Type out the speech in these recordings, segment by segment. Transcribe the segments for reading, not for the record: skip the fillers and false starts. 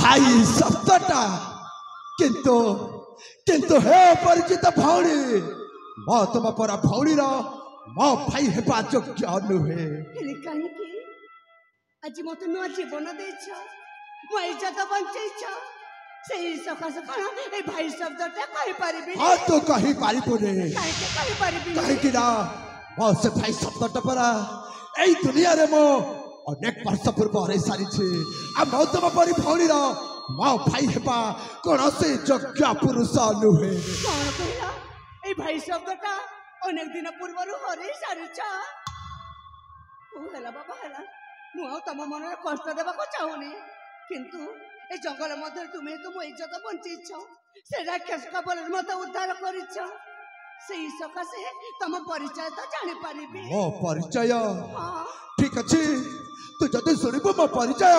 भाई शब्दटा किंतु किंतु हे परिचित भौणी मो तुम पर भौणीर मो भाई हेबा योग्य नुहे कहीं आज मत नुआ जीवन देछ मो इज्जत बंचेछ सेही सकाश कण ए भाई शब्दटा कहि परिबि हां तो कहि परिबुने कहि परिबि कहि कि ना मो से भाई शब्दटा परा एई दुनिया रे मो अनेक वर्ष पूर्व हरे सारी छे आ मो तुम परि भौणीर मो भाई हेबा कोन से योग्य पुरुष नुहे कोन कहला ए भाई शब्दटा अनेक दिन पूर्व हरे सारी छा ओ हला बाबा हला मु तम मन कष्ट देबा को चाहुनी किंतु ए जंगल मध्य तुम्हें तुम इज्जत बंचीछ से राक्षस का बल मत उद्धार करिछ सेही सकाशे तम परिचय तो जानि परिबी मो परिचय ठीक अछि तू जदि सुनिबो मो परिचय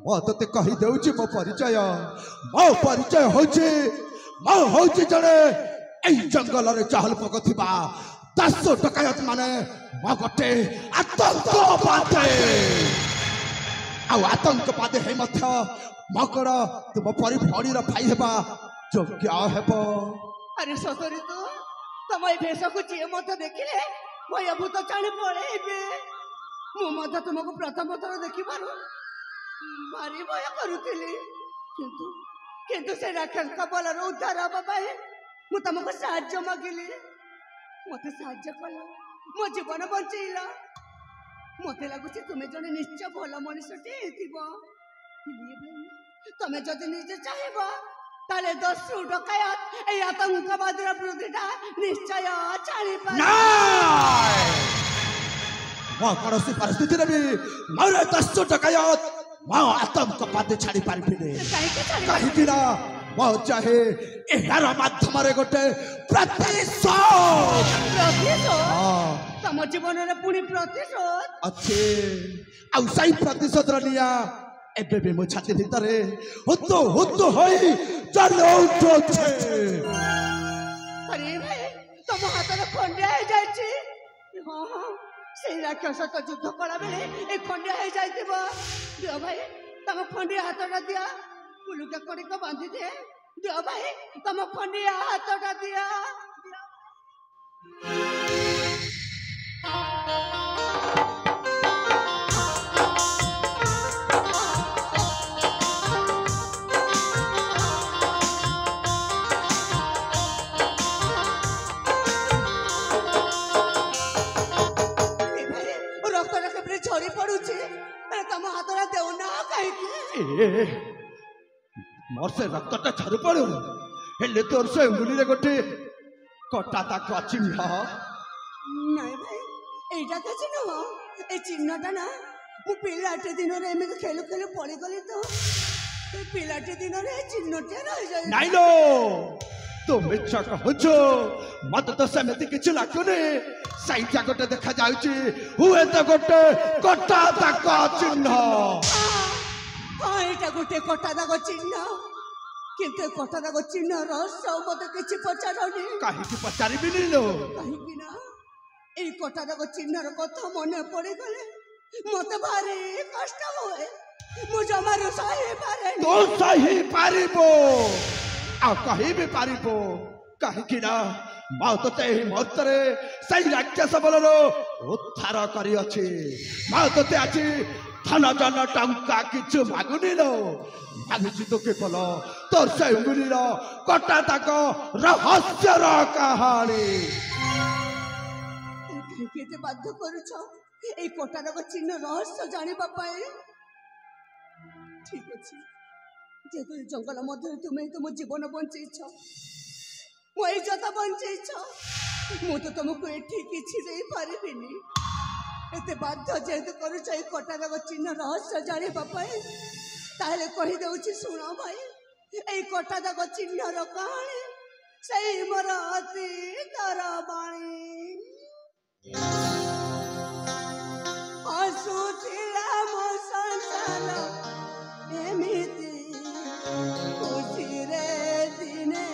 मो तते कहि देउछि मो परिचय होछि जणे एई जंगल रे चहल पक थिबा 10 टकायत माने मो गटे आतंकवादी हे मध्य मकर तुम परि भौणीर भाई हेबा योग्य हेबो अरे सतरी तो तम ए भेष को जे मत देखिले भयभूत जानि पड़ेबे मु मत तुमको प्रथम थर देखिबारु भारी भय करुथिली किंतु किंतु से राक्षस का बल उद्धार हबा पाए मु तुमको साहाय्य मागिली मते साहाय्य कला मो जीवन बंचैला मते लागुछि तुमे जने निश्चय भल मनुष्यटे हेतिबो तमे जदि निजे चाहेबो ताले 10 डकायत ए आतंकवादीर विरुद्धटा निश्चय छाड़ी पाए नाय मो कौनसी परिस्थिति रे भी मोरे 10 डकायत मो आतंकवादी छाड़ी पारिबिने कहि कि ना मो चाहे एहार माध्यम रे गोटे प्रतिशोध तम जीवन रे पुनी प्रतिशोध अच्छे आउ सही प्रतिशोध रनिया एबे बे मो छाती भितरे हुतो होई चलो उठो छे अरे भाई तम हाथ रे खंडिया हे जायछि हां से राक्षस तो युद्ध कला बेले ए खंडिया हे जायतिबो दियो भाई तम खंडिया हाथटा दिया पुलुका कड़ी को बांधी दे दियो भाई तम खंडिया हाथटा दिया झरी पड़ुची तम हाथरा देउ ना कहि मोर से रक्तटा झरी पड़ु हेले तोर से उंगली रे गोटे कटा ताक चिन्ह नहीं भाई एटा के चिन्ह ए चिन्हटा ना मु पिलाटे दिन रे एमे खेलु खेलु पड़ी गली तो ए पिलाटे दिन रे चिन्हटे रह जाय नाइ लो तुम इच्छा कहछो मत तो सेमति किछ लागुनी साइटा गोटे देखा जाउची हुए तो गोटे कटा ताक चिन्ह हां एटा गोटे कटा ताक चिन्ह किंतु कटा ताक चिन्ह रहस्य मते किछ पचारनी काहे कि पचारिबिनी लो काहे कि ना ए कटा ताक चिन्ह र कथा मने पड़ी गले मते भारी कष्ट होए मु जमारो सही पारे तो सही पारिबो आ कहीं भी पारिबो कहीं कि ना माँ तो ते ही मुहूर्तरे सही राक्षस बलरो उद्धार करी अछि माँ तो ते आछि धन जन टंका किछु मागुनी लो मागुछि तो केवल तोर से उंगली रो कटा ताक रहस्य रो कहानी केते बाध्य करूछ ए कटा ताक चिन्ह रहस्य जानि पाए ठीक अछि जेतु जंगल मध्य तुम्हें तुम जीवन बंचैछ मो इज्जत बंचैछ मु तो तुमको एठी किछि दे पारिबिनी एते बाध्य जेतु करूछ ए कटा ताक चिन्ह रहस्य जानि पाए ताले कहि देउछि सुनो भाई ए कटा ताक चिन्ह रो कहानी सही मोर अति तरबाणी असुथिला मो संसार एमिति खुशी रे दिने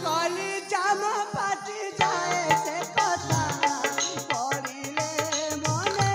कली जाम पाटी जाए से कथा पड़िले मने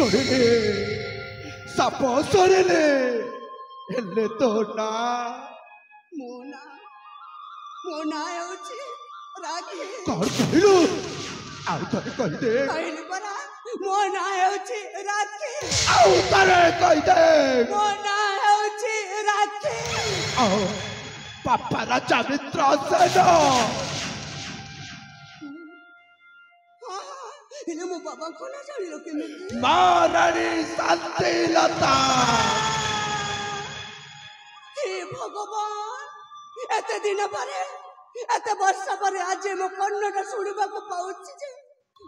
ଶୁଣିଲେ ସାପ ଶୁଣିଲେ ହେଲେ ତୋ ନା ମୋ ନାଁ ହେଉଛି ରାକ୍ଷୀ। କଣ କହିଲୁ ଆଉ ଥରେ କହିଦେ। କହିଲି ପରା ମୋ ନାଁ ହେଉଛି ରାକ୍ଷୀ। ଆଉ ଥରେ କହିଦେ। ମୋ ନାଁ ହେଉଛି ରାକ୍ଷୀ। ଆଉ ବାପା ରାଜା ମିତ୍ରସେନ। ହେଲେ ମୋ ବାବାଙ୍କ ନାଁ ଜାଣିଲ କେମିତି? ମହାରାଣୀ ଶାନ୍ତିଲତା। ହେ ଭଗବାନ, ଏତେ ଦିନ ପରେ ଏତେ ବର୍ଷ ପରେ ଆଜି ମୋ କର୍ଣ୍ଣଟା ଶୁଣିବାକୁ ପାଉଛି ଯେ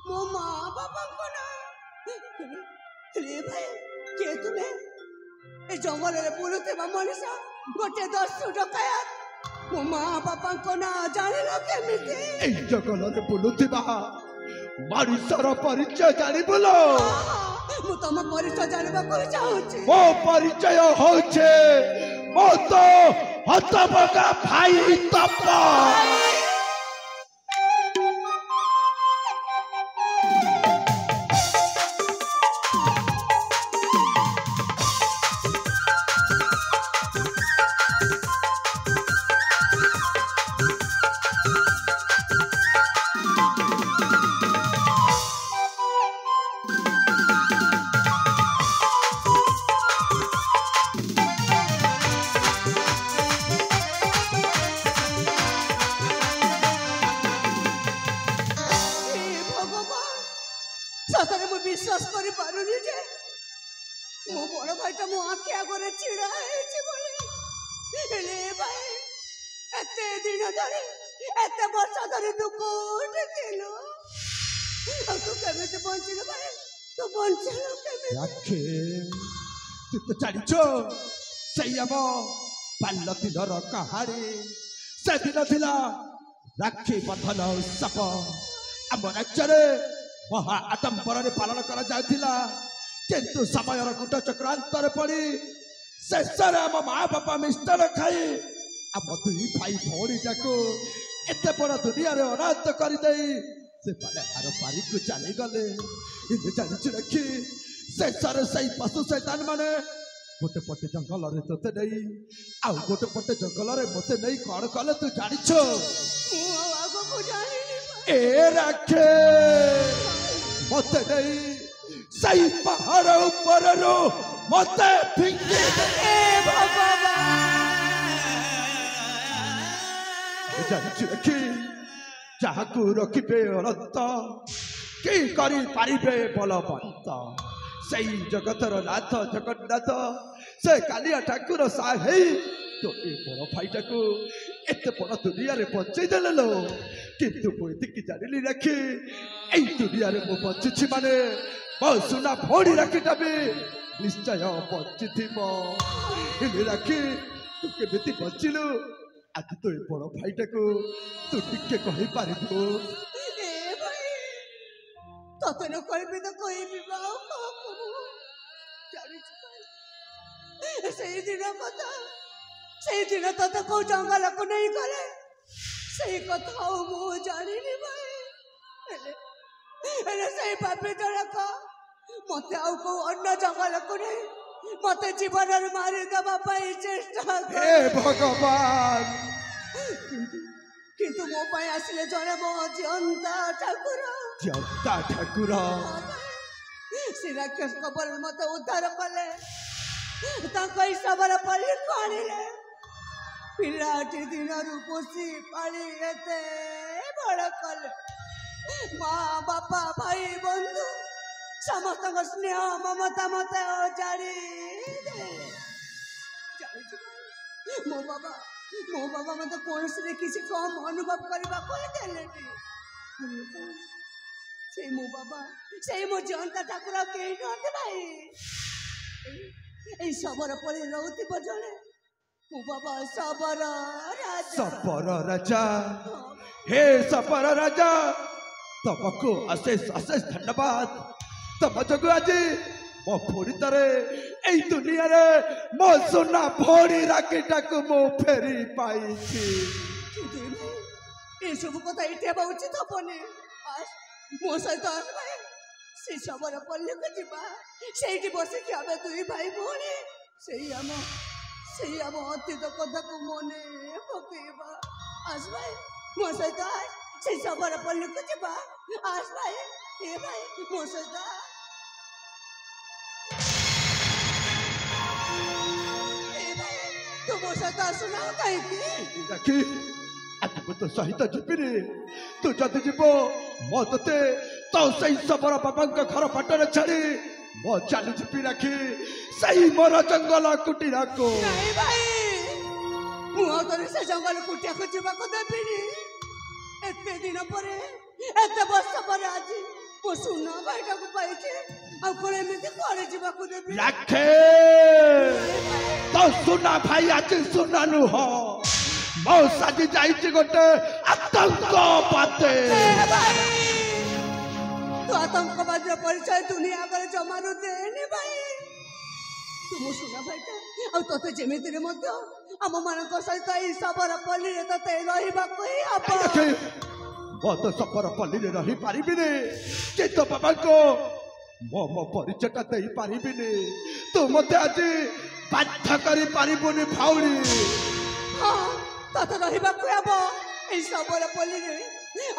ମୋ ମା ବାବାଙ୍କ ନାଁ। ହେଲେ ଭାଇ କିଏ ତୁମେ? ଏ ଜଙ୍ଗଲରେ ବୁଲୁଥିବା ମଣିଷ, ଗୋଟେ ଦସ୍ୟୁ ଡକାୟତ। ମୋ ମା ବାପାଙ୍କ ନାଁ ଜାଣିଲ କେମିତି? ଏଇ ଜଙ୍ଗଲରେ ବୁଲୁଥିବା ମଣିଷର ପରିଚୟ ଜାଣିବୁଲ। ମୁଁ ତମ ପରିଚୟ ଜାଣିବାକୁ ଚାହୁଁଛି। ମୋ ପରିଚୟ ହଉଛି ମୋ ତ ହତଭଗା ଭାଇ ତପ। ସତରେ ମୁଁ ବିଶ୍ୱାସ କରିପାରୁନି ଯେ ମୋ ବଡ଼ ଭାଇଟା ମୋ ଆଖି ଆଗରେ ଛିଡ଼ା ହେଇଛି ବୋଲି। ହେଲେ ଭାଇ ଏତେ ଦିନ ଧରି ଏତେ ବର୍ଷ ଧରି ତୁ କୋଉଠି ଥିଲୁ? ଆଉ ତୁ କେମିତି ବଞ୍ଚିଲୁ ଭାଇ? ତୁ ବଞ୍ଚିଲୁ କେମିତି? ରାକ୍ଷୀ ତୁ ତ ଜାଣିଛ ସେଇ ଆମ ବାଲ୍ୟ ଦିନର କାହାଣୀ। ସେଦିନ ଥିଲା ରାକ୍ଷୀ ବନ୍ଧନ ଉତ୍ସବ। ଆମ ରାଜ୍ୟରେ ମହା ଆଡମ୍ବରରେ ପାଳନ କରାଯାଉଥିଲା, କିନ୍ତୁ ସମୟର ଗୁଟ ଚକ୍ରାନ୍ତରେ ପଡ଼ି ଶେଷରେ ଆମ ମା ବାପା ମିଷ୍ଟାନ ଖାଇ ଆମ ଦୁଇ ଭାଇ ଭଉଣୀଟାକୁ ଏତେ ବଡ଼ ଦୁନିଆରେ ଅନାଥ କରିଦେଇ ସେମାନେ ହାର ପାରିକୁ ଚାଲିଗଲେ। ଏବେ ଜାଣିଛୁ ରାକ୍ଷୀ, ଶେଷରେ ସେଇ ପଶୁ ଶୈତାନ ମାନେ ଗୋଟେ ପଟେ ଜଙ୍ଗଲରେ ତୋତେ ନେଇ ଆଉ ଗୋଟେ ପଟେ ଜଙ୍ଗଲରେ ମତେ ନେଇ କଣ କଲେ ତୁ ଜାଣିଛୁ? ମୁଁ ଆଉ ଆଗକୁ ଜାଣିନି। ଏ ରାକ୍ଷୀ ମତେ ନେଇ ସେଇ ପାହାଡ଼ ଉପରରୁ ମତେ ଫିଙ୍ଗି ଜାଣିଛୁ ରାକ୍ଷୀ, ଯାହାକୁ ରଖିବେ ଅନନ୍ତ କି କରିପାରିବେ ବଳବନ୍ତ, ସେଇ ଜଗତର ନାଥ ଜଗନ୍ନାଥ ସେ କାଳିଆ ଠାକୁର ସାହେଇ ତୋ ଏ ବଡ଼ ଭାଇଟାକୁ ଏତେ ବଡ଼ ଦୁନିଆରେ ବଞ୍ଚେଇ ଦେଲେ ଲୋ। କିନ୍ତୁ ମୁଁ ଏତିକି ଜାଣିଲି ରାକ୍ଷୀ, ଏଇ ଦୁନିଆରେ ମୁଁ ବଞ୍ଚିଛି ମାନେ ମୋ ସୁନା ଭଉଣୀ ରାକ୍ଷୀଟା ବି ନିଶ୍ଚୟ ବଞ୍ଚିଥିବ। ହେଲେ ରାକ୍ଷୀ ତୁ କେମିତି ବଞ୍ଚିଲୁ? ଆଜି ତୋ ଏ ବଡ଼ ଭାଇଟାକୁ ତୁ ଟିକେ କହିପାରିବୁ? ତତେ ନ କହିବି ତ କହିବି ଆଉ କାହାକୁ? ଜାଣିଛୁ ସେଇଦିନ କଥା, ସେଇଦିନ ତତେ କୋଉ ଜଙ୍ଗଲକୁ ନେଇ ଗଲେ ସେଇ କଥା ଆଉ ମୁଁ ଜାଣିନି ଭାଇ। ହେଲେ ସେଇ ପାପୀ ଜଣକ ମତେ ଆଉ କୋଉ ଅନ୍ୟ ଜଙ୍ଗଲକୁ ନେଇ ମତେ ଜୀବନରେ ମାରିଦେବା ପାଇଁ ଚେଷ୍ଟା କଲେ। ହେ ଭଗବାନ! କିନ୍ତୁ ମୋ ପାଇଁ ଆସିଲେ ଜଣେ ମୋ ଜିଅନ୍ତା ଠାକୁର। ଜିଅନ୍ତା ଠାକୁର ସେ ରାକ୍ଷସଙ୍କ ବଳ ମତେ ଉଦ୍ଧାର କଲେ, ତାଙ୍କ ହିସାବର ପଲ୍ଲୀକୁ ଆଣିଲେ। ପିଲାଟି ଦିନରୁ ପୋଷି ପାଳି ଏତେ ବଡ଼ କଲେ। ମା ବାପା ଭାଇ ବନ୍ଧୁ ସମସ୍ତଙ୍କ ସ୍ନେହ ମମତା ମତେ ଅଜାଡ଼ି ଦେଲେ। ମୋ ବାବା ମତେ କୌଣସିରେ କିଛି କମ୍ ଅନୁଭବ କରିବାକୁ ଦେଲେନି। ସେଇ ମୋ ଜିଅନ୍ତା ଠାକୁର କେହି ନୁହନ୍ତି ଭାଇ। ଏଇ ଶବର ପରି ରହୁଥିବ ଜଣେ ମୋ ବାବା ଶବର ରାଜା। ହେ ଶବର ରାଜା, ତମକୁ ଅଶେଷ ଅଶେଷ ଧନ୍ୟବାଦ। ତମ ଯୋଗୁଁ ଆଜି ମୋ ଭଉଣୀତରେ ଏଇ ଦୁନିଆରେ ମୋ ସୁନା ଭଉଣୀ ରାକ୍ଷୀଟାକୁ ମୁଁ ଫେରି ପାଇଛି। ଏସବୁ କଥା ଏଠି ହେବା ଉଚିତ ହବନି। ମୋ ସହିତ से शबर पल्ले को जीवा सेठी बसे कि आबे दुई भाई भौणी सेई आम अतीत कथा को मने पकेबा आस भाई मो सहित से शबर पल्ले को जीवा आस भाई ए भाई मो सहित तू मो सहित आसुना कहीं आज तो सहित जीविनी तू जदि जीव मो ते तो सही सबर बाबा घर पटरे छाड़ी मो चली जीपी राखी सही मोर जंगल कुटीरा को नहीं भाई मुझे से जंगल कुटिया को जीवा को देविनी एते दिन पर एते वर्ष पर आज मो सुना भाईटा को पाइछे आ कोले एमिति करे जीवा को देबी राखे तो सुना भाई आज सुना नु हो मो साजी जाइछि गोटे आतंकवादी भाई तू आतंकवादी परिचय दुनिया आगे जमानु देनी भाई तुम सुना भाईटा आ तोते जेमिति रे मध्य आम मानक सहित ई सबर पल्ली रे तते रहिबा कोई आप मो तो सबर पल्ली रे रही पारिबिनी चित्त बाबा को मो मो परिचयटा देई पारिबिनी तू मते आज बाध्य करी पारिबुनी भाउली हाँ तते रहिबा कोई अब ई सबर पल्ली रे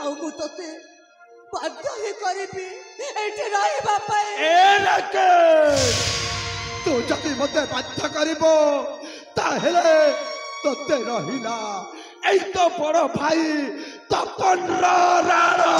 आ मु तते बाध्य ही करिबी एठी रहिबा पाए ए रके तू जति मते बाध्य करिबो ताहेले तते रहिला एई तो बड़ भाई तपन राणा